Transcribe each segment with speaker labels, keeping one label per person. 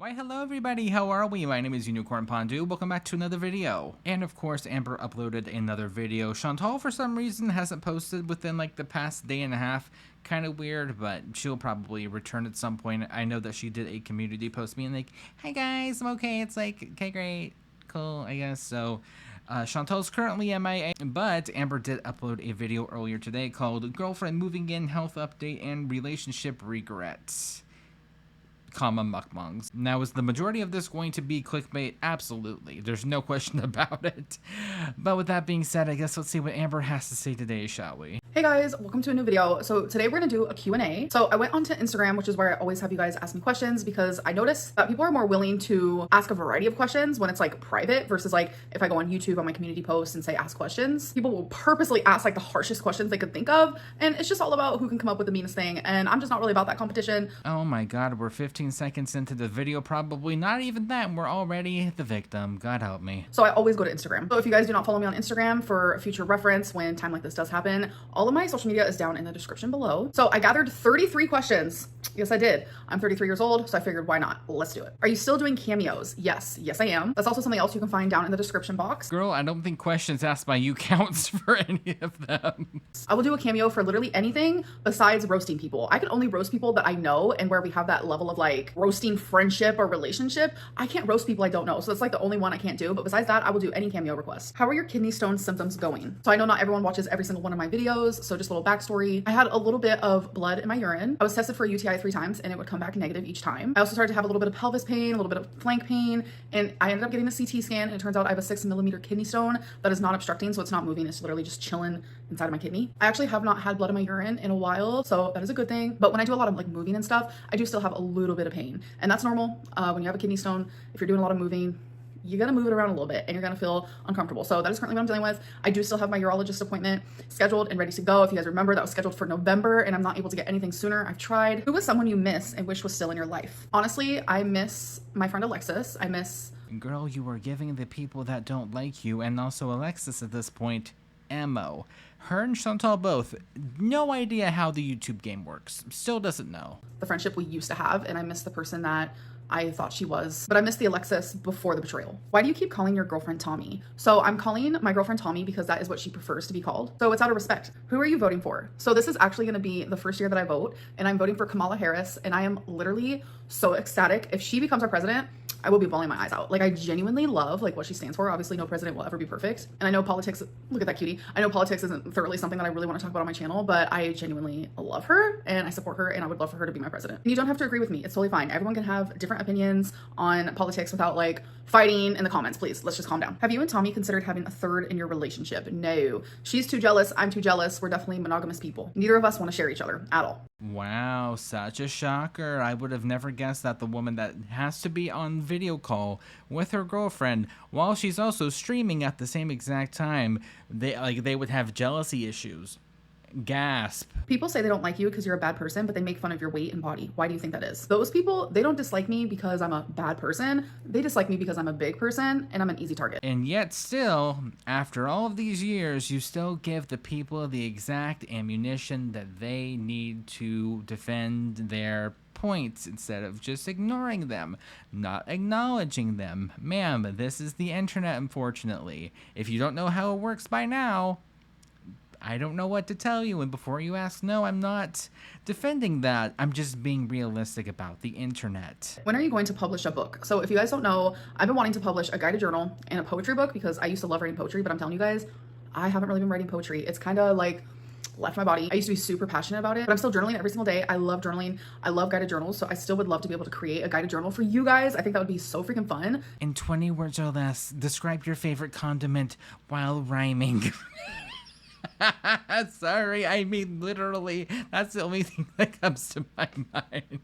Speaker 1: Why hello everybody, how are we? My name is Unicorn Pondu, welcome back to another video. And of course Amber uploaded another video. Chantal for some reason hasn't posted within like the past day and a half. Kind of weird, but she'll probably return at some point. I know that she did a community post being like, hi guys, I'm okay. It's like, okay great, cool I guess. So Chantal's currently MIA, but Amber did upload a video earlier today called Girlfriend Moving In, Health Update, and Relationship Regrets. Mukbangs. Now, is the majority of this going to be clickbait? Absolutely. There's no question about it. But with that being said, I guess let's see what Amber has to say today, shall we?
Speaker 2: Hey guys, welcome to a new video. So today we're gonna do a Q&A. So I went onto Instagram, which is where I always have you guys ask me questions, because I noticed that people are more willing to ask a variety of questions when it's like private versus like if I go on YouTube on my community post and say ask questions. People will purposely ask like the harshest questions they could think of, and it's just all about who can come up with the meanest thing, and I'm just not really about that competition.
Speaker 1: Oh my god, we're 15 seconds into the video, probably not even that, and we're already the victim. God help me.
Speaker 2: So I always go to Instagram. So if you guys do not follow me on Instagram for future reference when time like this does happen, all of my social media is down in the description below. So I gathered 33 questions. Yes, I did. I'm 33 years old, so I figured why not? Let's do it. Are you still doing cameos? Yes, I am. That's also something else you can find down in the description box.
Speaker 1: Girl, I don't think questions asked by you counts for any of them.
Speaker 2: I will do a cameo for literally anything besides roasting people. I can only roast people that I know and where we have that level of like roasting friendship or relationship. I can't roast people I don't know. So that's like the only one I can't do. But besides that, I will do any cameo request. How are your kidney stone symptoms going? So I know not everyone watches every single one of my videos. So just a little backstory. I had a little bit of blood in my urine. I was tested for a UTI 3 times and it would come back negative each time. I also started to have a little bit of pelvis pain, a little bit of flank pain, and I ended up getting a CT scan, and it turns out I have a 6mm kidney stone that is not obstructing, so it's not moving. It's literally just chilling inside of my kidney. I actually have not had blood in my urine in a while, so that is a good thing. But when I do a lot of like moving and stuff, I do still have a little bit of pain, and that's normal. When you have a kidney stone, if you're doing a lot of moving, you're gonna move it around a little bit and you're gonna feel uncomfortable. So that is currently what I'm dealing with. I do still have my urologist appointment scheduled and ready to go. If you guys remember, that was scheduled for November and I'm not able to get anything sooner. I've tried. Who was someone you miss and wish was still in your life? Honestly, I miss my friend Alexis. I miss...
Speaker 1: Girl, you are giving the people that don't like you, and also Alexis at this point, ammo. Her and Chantal both, no idea how the YouTube game works. Still doesn't know.
Speaker 2: The friendship we used to have, and I miss the person that I thought she was, but I miss the Alexis before the betrayal. Why do you keep calling your girlfriend Tommy? So I'm calling my girlfriend Tommy because that is what she prefers to be called. So it's out of respect. Who are you voting for? So this is actually gonna be the first year that I vote, and I'm voting for Kamala Harris, and I am literally so ecstatic. If she becomes our president, I will be bawling my eyes out. Like, I genuinely love like what she stands for. Obviously no president will ever be perfect. And I know politics, look at that cutie. I know politics isn't thoroughly something that I really want to talk about on my channel, but I genuinely love her and I support her and I would love for her to be my president. And you don't have to agree with me. It's totally fine. Everyone can have different opinions on politics without like fighting in the comments. Please, let's just calm down. Have you and Tommy considered having a third in your relationship? No. She's too jealous. I'm too jealous. We're definitely monogamous people. Neither of us want to share each other at all.
Speaker 1: Wow, such a shocker. I would have never guessed that the woman that has to be on video call with her girlfriend while she's also streaming at the same exact time, they would have jealousy issues. Gasp.
Speaker 2: People say they don't like you because you're a bad person, but they make fun of your weight and body. Why do you think that is? Those people, they don't dislike me because I'm a bad person. They dislike me because I'm a big person and I'm an easy target.
Speaker 1: And yet still, after all of these years, you still give the people the exact ammunition that they need to defend their points instead of just ignoring them, not acknowledging them. Ma'am, this is the internet, unfortunately. If you don't know how it works by now, I don't know what to tell you, and before you ask, no, I'm not defending that. I'm just being realistic about the internet.
Speaker 2: When are you going to publish a book? So if you guys don't know, I've been wanting to publish a guided journal and a poetry book because I used to love writing poetry, but I'm telling you guys, I haven't really been writing poetry. It's kind of like left my body. I used to be super passionate about it, but I'm still journaling every single day. I love journaling. I love guided journals. So I still would love to be able to create a guided journal for you guys. I think that would be so freaking fun.
Speaker 1: In 20 words or less, describe your favorite condiment while rhyming. Sorry, I mean literally, that's the only thing that comes to my mind.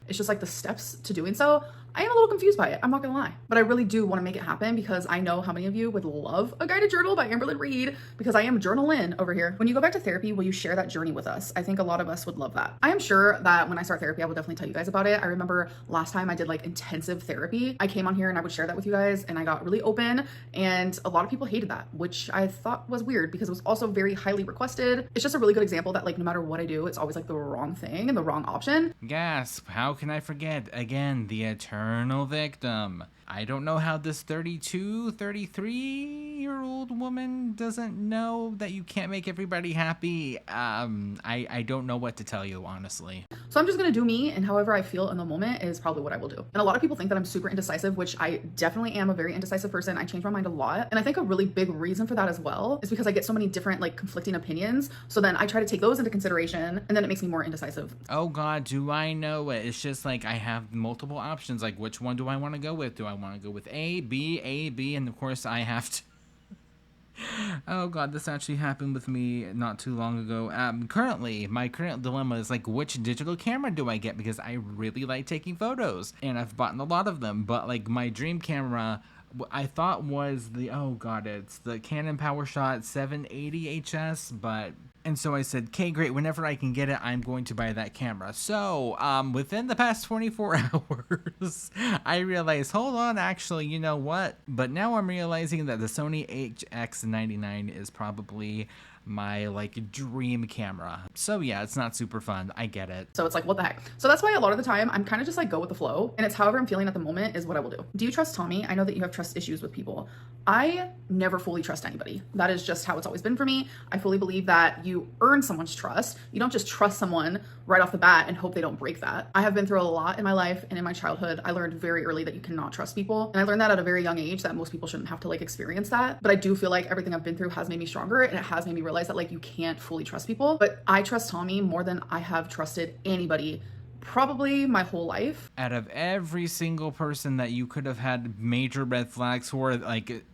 Speaker 2: It's just like the steps to doing so. I am a little confused by it. I'm not gonna lie. But I really do want to make it happen because I know how many of you would love a guided journal by amberlynn reid, because I am journalin over here. When you go back to therapy, will you share that journey with us? I think a lot of us would love that. I am sure that when I start therapy, I will definitely tell you guys about it. I remember last time I did like intensive therapy, I came on here and I would share that with you guys, and I got really open, and a lot of people hated that, which I thought was weird because it was also very highly requested. It's just a really good example that like no matter what I do, it's always like the wrong thing and the wrong option.
Speaker 1: Gasp, how can I forget? Again, the eternal victim. I don't know how this 32, 33-year-old woman doesn't know that you can't make everybody happy. I don't know what to tell you, honestly.
Speaker 2: So I'm just gonna do me, and however I feel in the moment is probably what I will do. And a lot of people think that I'm super indecisive, which I definitely am a very indecisive person. I change my mind a lot. And I think a really big reason for that as well is because I get so many different like conflicting opinions. So then I try to take those into consideration, and then it makes me more indecisive.
Speaker 1: Oh God, do I know it? It's just like I have multiple options. Like, which one do I want to go with? Do I want to go with A, B, and of course I have to. Oh God, this actually happened with me not too long ago. Currently, my current dilemma is like, which digital camera do I get? Because I really like taking photos, and I've bought a lot of them. But like my dream camera, I thought was the, oh God, it's the Canon PowerShot 780 HS, but. And so I said, okay, great, whenever I can get it, I'm going to buy that camera. So, within the past 24 hours, I realized, hold on, actually, you know what? But now I'm realizing that the Sony HX99 is probably my like dream camera. So yeah, it's not super fun. I get it.
Speaker 2: So it's like, what the heck? So that's why a lot of the time I'm kind of just like go with the flow, and it's however I'm feeling at the moment is what I will do. Do you trust Tommy? I know that you have trust issues with people. I never fully trust anybody. That is just how it's always been for me. I fully believe that you earn someone's trust. You don't just trust someone right off the bat and hope they don't break that. I have been through a lot in my life, and in my childhood, I learned very early that you cannot trust people. And I learned that at a very young age, that most people shouldn't have to like experience that. But I do feel like everything I've been through has made me stronger, and it has made me realize that like you can't fully trust people. But I trust Tommy more than I have trusted anybody probably my whole life.
Speaker 1: Out of every single person that you could have had major red flags for, like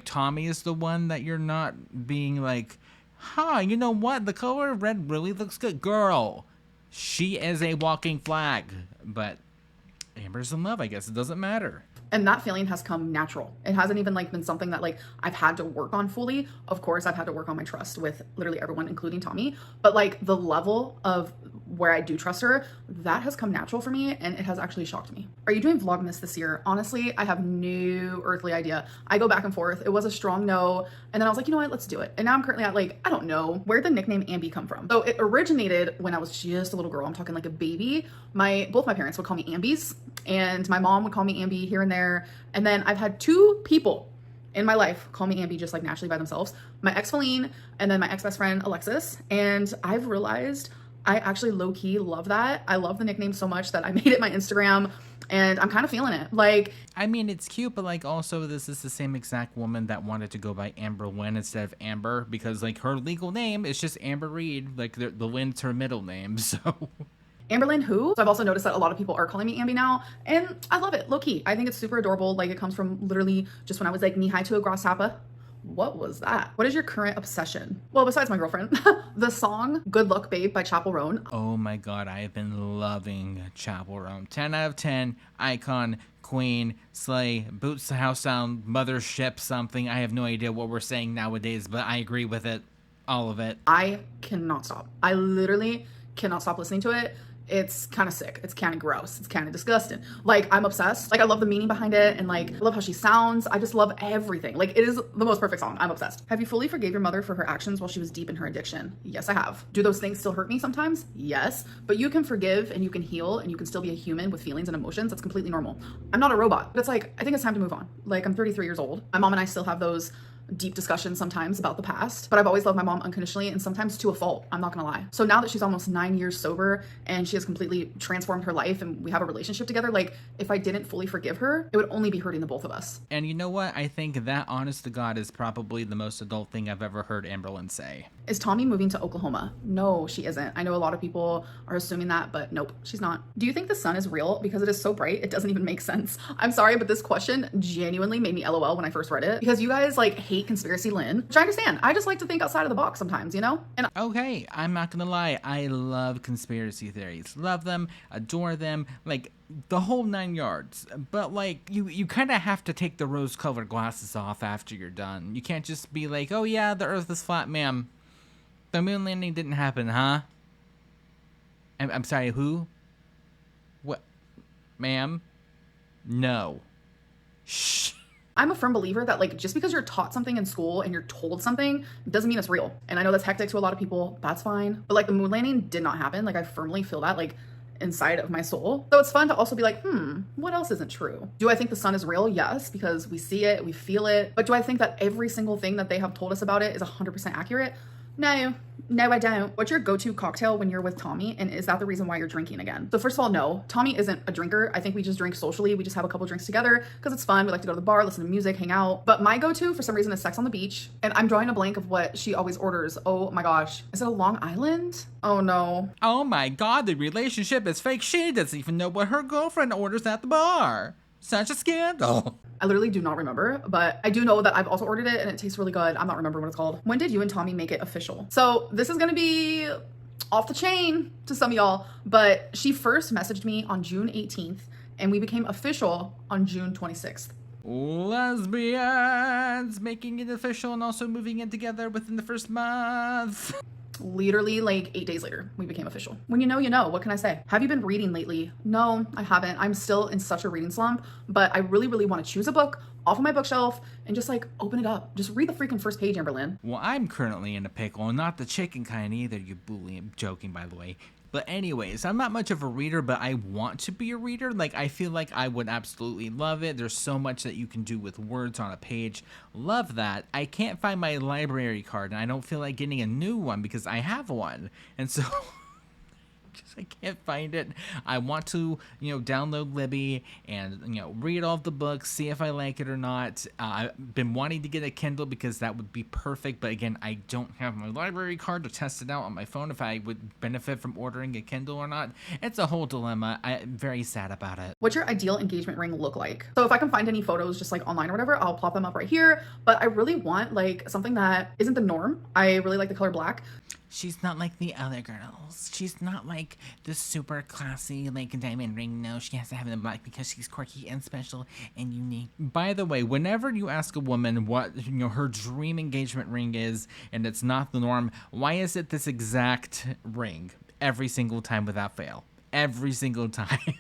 Speaker 1: Tommy is the one that you're not being like, huh, you know what? The color of red really looks good. Girl, she is a walking flag. But Amber's in love, I guess. It doesn't matter.
Speaker 2: And that feeling has come natural. It hasn't even like been something that like I've had to work on fully. Of course, I've had to work on my trust with literally everyone, including Tommy. But like the level of where I do trust her, that has come natural for me, and it has actually shocked me. Are you doing Vlogmas this year? Honestly, I have no earthly idea. I go back and forth. It was a strong no, and then I was like, you know what, let's do it. And now I'm currently at like, I don't know, where'd the nickname Ambi come from? So it originated when I was just a little girl. I'm talking like a baby. Both my parents would call me Ambies, and my mom would call me Ambi here and there. And then I've had two people in my life call me Ambi just like naturally by themselves. My ex Feline, and then my ex-best friend Alexis. And I've realized I actually low-key love that. I love the nickname so much that I made it my Instagram, and I'm kind of feeling it. Like,
Speaker 1: I mean, it's cute, but like also this is the same exact woman that wanted to go by amberlynn instead of Amber, because like her legal name is just Amber Reid. Like the Lynn's her middle name, so.
Speaker 2: amberlynn who? So I've also noticed that a lot of people are calling me Ambi now, and I love it, low-key. I think it's super adorable. Like, it comes from literally just when I was like knee-high to a grasshopper. What was that? What is your current obsession? Well, besides my girlfriend, the song Good Luck Babe by Chappell Roan.
Speaker 1: Oh my God, I have been loving Chappell Roan. 10 out of 10, icon, queen, slay, boots the house down, mothership something. I have no idea what we're saying nowadays, but I agree with it. All of it.
Speaker 2: I cannot stop. I literally cannot stop listening to it. It's kind of sick. It's kind of gross. It's kind of disgusting. Like, I'm obsessed. Like, I love the meaning behind it, and like, I love how she sounds. I just love everything. Like, it is the most perfect song. I'm obsessed. Have you fully forgave your mother for her actions while she was deep in her addiction? Yes, I have. Do those things still hurt me sometimes? Yes. But you can forgive, and you can heal, and you can still be a human with feelings and emotions. That's completely normal. I'm not a robot. But it's like, I think it's time to move on. Like, I'm 33 years old. My mom and I still have those deep discussions sometimes about the past, but I've always loved my mom unconditionally, and sometimes to a fault, I'm not gonna lie. So now that she's almost 9 years sober and she has completely transformed her life and we have a relationship together, like, if I didn't fully forgive her, it would only be hurting the both of us.
Speaker 1: And you know what? I think that, honest to God, is probably the most adult thing I've ever heard Amberlynn say.
Speaker 2: Is Tommy moving to Oklahoma? No, she isn't. I know a lot of people are assuming that, but nope, she's not. Do you think the sun is real? Because it is so bright, it doesn't even make sense. I'm sorry, but this question genuinely made me LOL when I first read it, because you guys like hate meet Conspiracy Lynn, which I understand. I just like to think outside of the box sometimes, you know? And
Speaker 1: Okay, I'm not gonna lie, I love conspiracy theories. Love them, adore them, like the whole 9 yards. But like you kinda have to take the rose colored glasses off after you're done. You can't just be like, oh yeah, the earth is flat, ma'am. The moon landing didn't happen, huh? I'm sorry, who? What? Ma'am? No. Shh.
Speaker 2: I'm a firm believer that like just because you're taught something in school and you're told something doesn't mean it's real. And I know that's hectic to a lot of people. That's fine. But like the moon landing did not happen. Like I firmly feel that like inside of my soul. So it's fun to also be like, what else isn't true? Do I think the sun is real? Yes, because we see it, we feel it. But do I think that every single thing that they have told us about it is 100% accurate? No, I don't. What's your go-to cocktail when you're with Tommy? And is that the reason why you're drinking again? So first of all, no, Tommy isn't a drinker. I think we just drink socially. We just have a couple drinks together because it's fun. We like to go to the bar, listen to music, hang out. But my go-to for some reason is sex on the beach. And I'm drawing a blank of what she always orders. Oh my gosh. Is it a Long Island? Oh no.
Speaker 1: Oh my god, the relationship is fake. She doesn't even know what her girlfriend orders at the bar. Such a scandal.
Speaker 2: I literally do not remember, but I do know that I've also ordered it and it tastes really good. I'm not remembering what it's called. When did you and Tommy make it official? So this is gonna be off the chain to some of y'all, but she first messaged me on June 18th and we became official on June 26th.
Speaker 1: Lesbians making it official and also moving in together within the first month.
Speaker 2: Literally like 8 days later, we became official. When you know, you know. What can I say? Have you been reading lately? No, I haven't. I'm still in such a reading slump, but I really, really want to choose a book off of my bookshelf and just like open it up. Just read the freaking first page, Amberlynn.
Speaker 1: Well, I'm currently in a pickle, not the chicken kind either, you bully. I'm joking, by the way. But anyways, I'm not much of a reader, but I want to be a reader. Like, I feel like I would absolutely love it. There's so much that you can do with words on a page. Love that. I can't find my library card, and I don't feel like getting a new one because I have one. And so... I can't find it. I want to, download Libby and, read all of the books, see if I like it or not. I've been wanting to get a Kindle because that would be perfect. But again, I don't have my library card to test it out on my phone if I would benefit from ordering a Kindle or not. It's a whole dilemma. I'm very sad about it.
Speaker 2: What's your ideal engagement ring look like? So if I can find any photos just like online or whatever, I'll plop them up right here. But I really want like something that isn't the norm. I really like the color black.
Speaker 1: She's not like the other girls. She's not like the super classy, like, diamond ring. No, she has to have it in black because she's quirky and special and unique. By the way, whenever you ask a woman what, her dream engagement ring is and it's not the norm, why is it this exact ring every single time without fail? Every single time.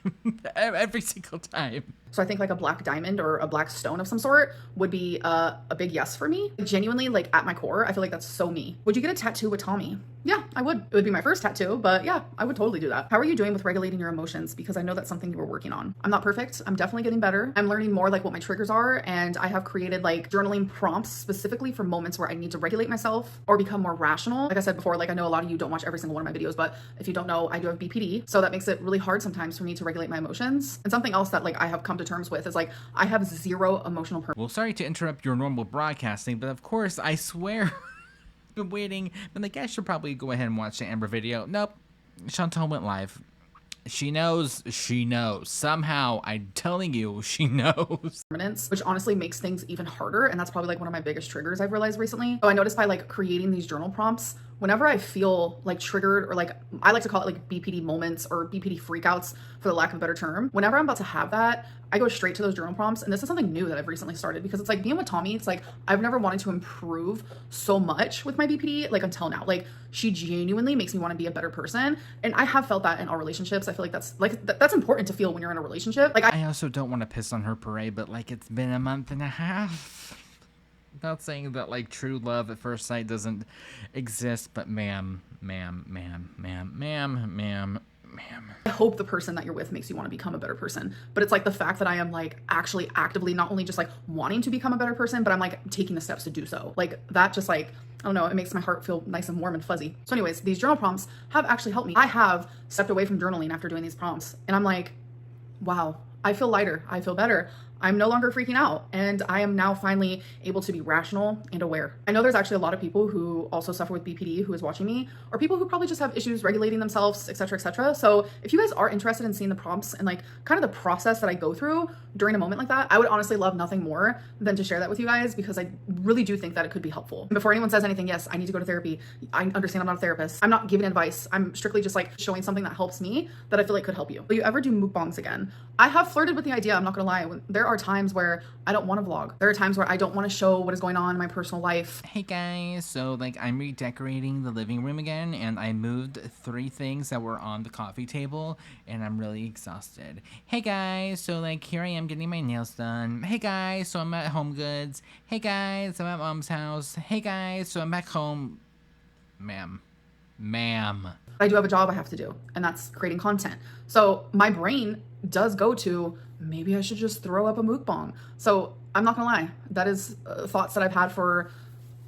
Speaker 1: Every single time.
Speaker 2: So I think like a black diamond or a black stone of some sort would be a big yes for me. Genuinely, like at my core, I feel like that's so me. Would you get a tattoo with Tommy? Yeah, I would. It would be my first tattoo, but yeah, I would totally do that. How are you doing with regulating your emotions? Because I know that's something you were working on. I'm not perfect. I'm definitely getting better. I'm learning more like what my triggers are, and I have created like journaling prompts specifically for moments where I need to regulate myself or become more rational. Like I said before, like I know a lot of you don't watch every single one of my videos, but if you don't know, I do have BPD. So that makes it really hard sometimes for me to regulate my emotions. And something else that like I have come to terms with is like I have zero emotional
Speaker 1: Well, sorry to interrupt your normal broadcasting, but of course, I swear, been waiting. Been like, I should probably go ahead and watch the Amber video. Nope, Chantal went live. She knows. She knows. Somehow, I'm telling you, she knows.
Speaker 2: Which honestly makes things even harder, and that's probably like one of my biggest triggers I've realized recently. So I noticed by like creating these journal prompts, whenever I feel like triggered or like I like to call it like BPD moments or BPD freakouts for the lack of a better term, whenever I'm about to have that, I go straight to those journal prompts. And this is something new that I've recently started because it's like being with Tommy, it's like I've never wanted to improve so much with my BPD like until now. Like she genuinely makes me want to be a better person, and I have felt that in our relationships. I feel like that's important to feel when you're in a relationship. Like
Speaker 1: I also don't want to piss on her parade, but like it's been a month and a half. Not saying that like true love at first sight doesn't exist, but ma'am.
Speaker 2: I hope the person that you're with makes you want to become a better person. But it's like the fact that I am like actually actively not only just like wanting to become a better person, but I'm like taking the steps to do so. Like that just like, I don't know, it makes my heart feel nice and warm and fuzzy. So anyways, these journal prompts have actually helped me. I have stepped away from journaling after doing these prompts, and I'm like, wow, I feel lighter. I feel better. I'm no longer freaking out, and I am now finally able to be rational and aware. I know there's actually a lot of people who also suffer with BPD who is watching me, or people who probably just have issues regulating themselves, etc., etc. So if you guys are interested in seeing the prompts and like kind of the process that I go through during a moment like that, I would honestly love nothing more than to share that with you guys, because I really do think that it could be helpful. And before anyone says anything, yes, I need to go to therapy. I understand I'm not a therapist. I'm not giving advice. I'm strictly just like showing something that helps me that I feel like could help you. Will you ever do mukbangs again? I have flirted with the idea, I'm not gonna lie. There are times where I don't want to vlog. There are times where I don't want to show what is going on in my personal life.
Speaker 1: Hey guys, so like I'm redecorating the living room again, and I moved 3 things that were on the coffee table, and I'm really exhausted. Hey guys, so like here I am getting my nails done. Hey guys, so I'm at Home Goods. Hey guys, I'm at Mom's house. Hey guys, so I'm back home. Ma'am.
Speaker 2: I do have a job I have to do, and that's creating content. So my brain does go to, maybe I should just throw up a mukbang. So I'm not gonna lie, that is thoughts that I've had for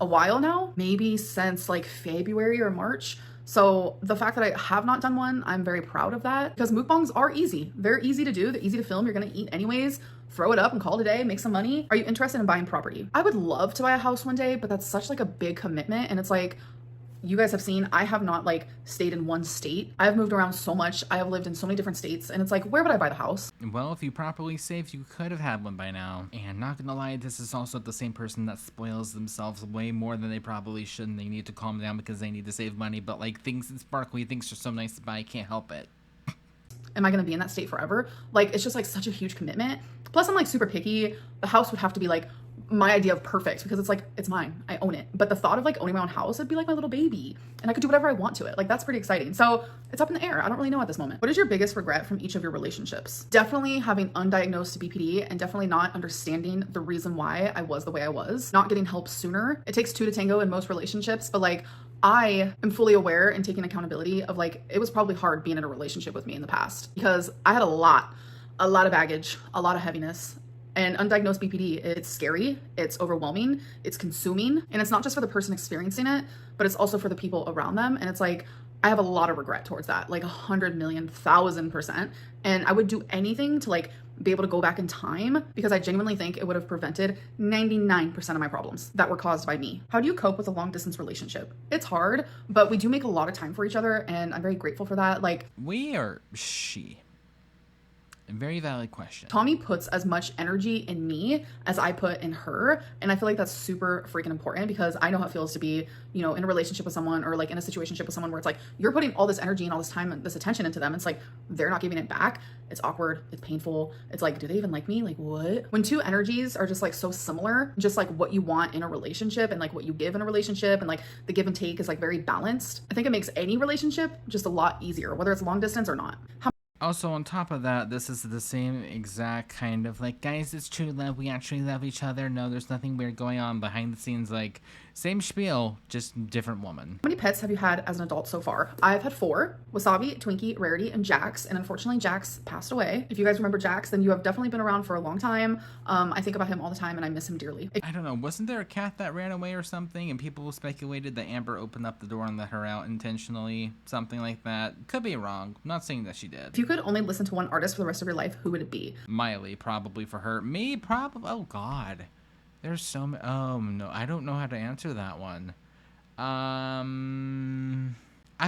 Speaker 2: a while now, maybe since like February or March. So the fact that I have not done one, I'm very proud of that, because mukbangs are easy. They're easy to do, they're easy to film, you're gonna eat anyways. Throw it up and call it a day, make some money. Are you interested in buying property? I would love to buy a house one day, but that's such like a big commitment, and it's like, you guys have seen, I have not like stayed in one state. I have moved around so much. I have lived in so many different states, and it's like, where would I buy the house?
Speaker 1: Well, if you properly saved, you could have had one by now. And not gonna lie, this is also the same person that spoils themselves way more than they probably should, and they need to calm down because they need to save money. But like things and sparkly things are so nice to buy, I can't help it.
Speaker 2: Am I gonna be in that state forever? Like, it's just like such a huge commitment. Plus I'm like super picky. The house would have to be like my idea of perfect, because it's like, it's mine, I own it. But the thought of like owning my own house, it'd be like my little baby, and I could do whatever I want to it. Like, that's pretty exciting. So it's up in the air. I don't really know at this moment. What is your biggest regret from each of your relationships? Definitely having undiagnosed BPD, and definitely not understanding the reason why I was the way I was, not getting help sooner. It takes 2 to tango in most relationships, but like, I am fully aware and taking accountability of like, it was probably hard being in a relationship with me in the past, because I had a lot of baggage, a lot of heaviness. And undiagnosed BPD, it's scary, it's overwhelming, it's consuming, and it's not just for the person experiencing it, but it's also for the people around them. And it's like, I have a lot of regret towards that, like 100,000,000,000%. And I would do anything to like be able to go back in time, because I genuinely think it would have prevented 99% of my problems that were caused by me. How do you cope with a long distance relationship? It's hard, but we do make a lot of time for each other, and I'm very grateful for that. Like,
Speaker 1: We or she? Very valid question.
Speaker 2: Tommy puts as much energy in me as I put in her. And I feel like that's super freaking important, because I know how it feels to be, you know, in a relationship with someone, or like in a situationship with someone where it's like, you're putting all this energy and all this time and this attention into them. It's like, they're not giving it back. It's awkward. It's painful. It's like, do they even like me? Like, what? When 2 energies are just like so similar, just like what you want in a relationship and like what you give in a relationship, and like the give and take is like very balanced, I think it makes any relationship just a lot easier, whether it's long distance or not.
Speaker 1: Also, on top of that, this is the same exact kind of like, guys, it's true love, we actually love each other, no, there's nothing weird going on behind the scenes, like, same spiel, just different woman.
Speaker 2: How many pets have you had as an adult so far? I've had 4, Wasabi, Twinkie, Rarity, and Jax, and unfortunately Jax passed away. If you guys remember Jax, then you have definitely been around for a long time. I think about him all the time, and I miss him dearly.
Speaker 1: I don't know, wasn't there a cat that ran away or something, and people speculated that Amber opened up the door and let her out intentionally, something like that? Could be wrong, I'm not saying that she did.
Speaker 2: If you could only listen to one artist for the rest of your life, who would it be?
Speaker 1: Miley, probably for her. Me, probably, oh god. There's so many, oh no, I don't know how to answer that one. I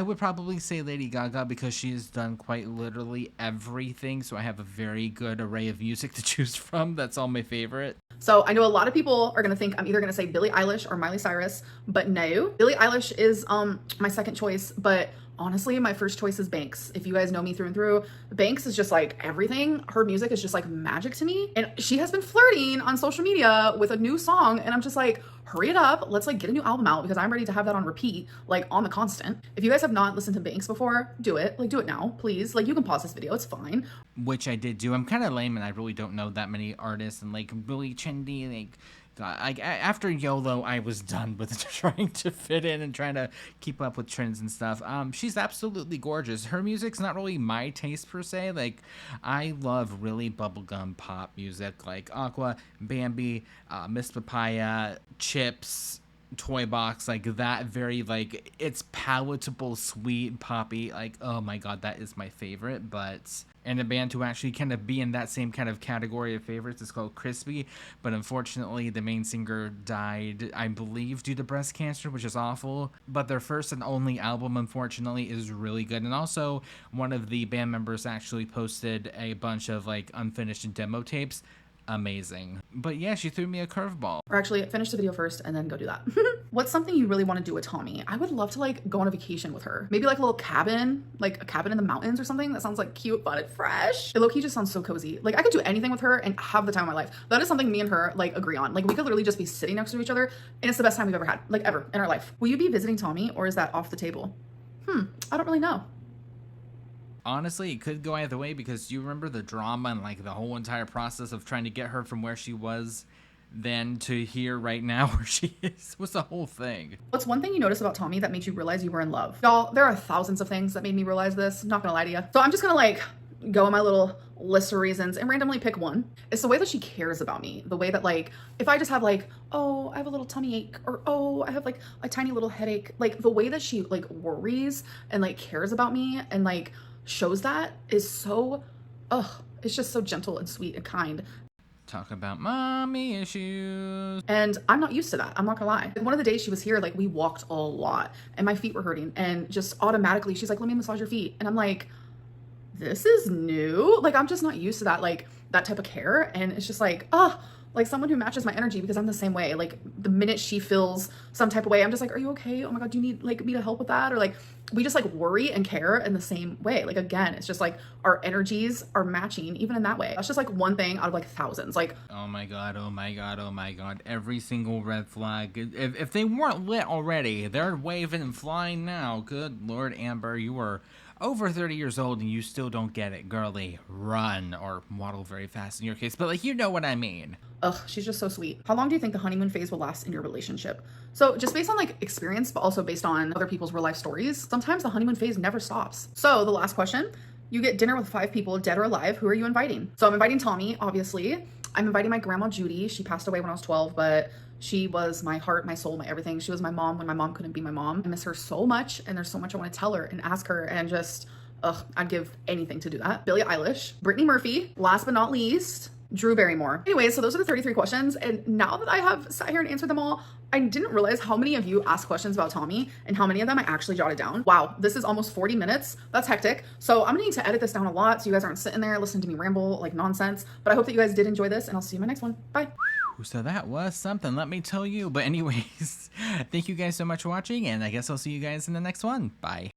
Speaker 1: would probably say Lady Gaga, because she has done quite literally everything, so I have a very good array of music to choose from. That's all my favorite.
Speaker 2: So I know a lot of people are gonna think I'm either gonna say Billie Eilish or Miley Cyrus, but no. Billie Eilish is my second choice, but honestly, my first choice is Banks. If you guys know me through and through, Banks is just like everything. Her music is just like magic to me. And she has been flirting on social media with a new song, and I'm just like, hurry it up. Let's like get a new album out, because I'm ready to have that on repeat, like on the constant. If you guys have not listened to Banks before, do it. Like, do it now, please. Like, you can pause this video, it's fine.
Speaker 1: Which I did do. I'm kind of lame, and I really don't know that many artists, and like really trendy, like, God, after YOLO, I was done with trying to fit in and trying to keep up with trends and stuff. She's absolutely gorgeous. Her music's not really my taste per se. Like, I love really bubblegum pop music, like Aqua, Bambi, Miss Papaya, Chips, toy box, like that very, like, it's palatable, sweet, poppy, like, oh my god, that is my favorite. But and a band to actually kind of be in that same kind of category of favorites is called Crispy, but unfortunately the main singer died, I believe, due to breast cancer, which is awful. But their first and only album, unfortunately, is really good. And also, one of the band members actually posted a bunch of like unfinished demo tapes. Amazing. But yeah, she threw me a curveball.
Speaker 2: Or actually, finish the video first and then go do that. What's something you really want to do with Tommy? I would love to like go on a vacation with her. Maybe like a little cabin, like a cabin in the mountains or something. That sounds like cute, fun, and fresh. It low-key just sounds so cozy. Like I could do anything with her and have the time of my life. That is something me and her like agree on. Like we could literally just be sitting next to each other and it's the best time we've ever had, like ever in our life. Will you be visiting Tommy or is that off the table? I don't really know.
Speaker 1: Honestly, it could go either way, because you remember the drama and like the whole entire process of trying to get her from where she was then to here right now where she is was the whole thing.
Speaker 2: What's one thing you noticed about Tommy that made you realize you were in love? Y'all, there are thousands of things that made me realize this. I'm not gonna lie to you. So I'm just gonna like go on my little list of reasons and randomly pick one. It's the way that she cares about me. The way that like, if I just have like, oh, I have a little tummy ache, or oh, I have like a tiny little headache, like the way that she like worries and like cares about me and like shows that is so, it's just so gentle and sweet and kind.
Speaker 1: Talk about mommy issues.
Speaker 2: And I'm not used to that. I'm not gonna lie. One of the days she was here, like we walked a lot and my feet were hurting and just automatically she's like, let me massage your feet. And I'm like, this is new. Like, I'm just not used to that, like that type of care. And it's just like, like someone who matches my energy, because I'm the same way. Like the minute she feels some type of way, I'm just like, are you okay? Oh my God, do you need like me to help with that? Or like, we just like worry and care in the same way. Like, again, it's just like our energies are matching even in that way. That's just like one thing out of like thousands. Like,
Speaker 1: oh my God, oh my God, oh my God. Every single red flag. If they weren't lit already, they're waving and flying now. Good Lord, Amber, you are over 30 years old and you still don't get it, girly. Run, or waddle very fast in your case, but like, you know what I mean.
Speaker 2: She's just so sweet. How long do you think the honeymoon phase will last in your relationship? So just based on like experience, but also based on other people's real life stories, sometimes the honeymoon phase never stops. So the last question, you get dinner with 5 people, dead or alive. Who are you inviting? So I'm inviting Tommy, obviously. I'm inviting my grandma, Judy. She passed away when I was 12, but she was my heart, my soul, my everything. She was my mom when my mom couldn't be my mom. I miss her so much, and there's so much I want to tell her and ask her, and just, I'd give anything to do that. Billie Eilish, Brittany Murphy, last but not least, Drew Barrymore. Anyways, so those are the 33 questions, and now that I have sat here and answered them all, I didn't realize how many of you asked questions about Tommy and how many of them I actually jotted down. Wow, this is almost 40 minutes. That's hectic. So I'm gonna need to edit this down a lot so you guys aren't sitting there listening to me ramble like nonsense. But I hope that you guys did enjoy this, and I'll see you in my next one. Bye.
Speaker 1: So that was something, let me tell you. But anyways, thank you guys so much for watching, and I guess I'll see you guys in the next one. Bye.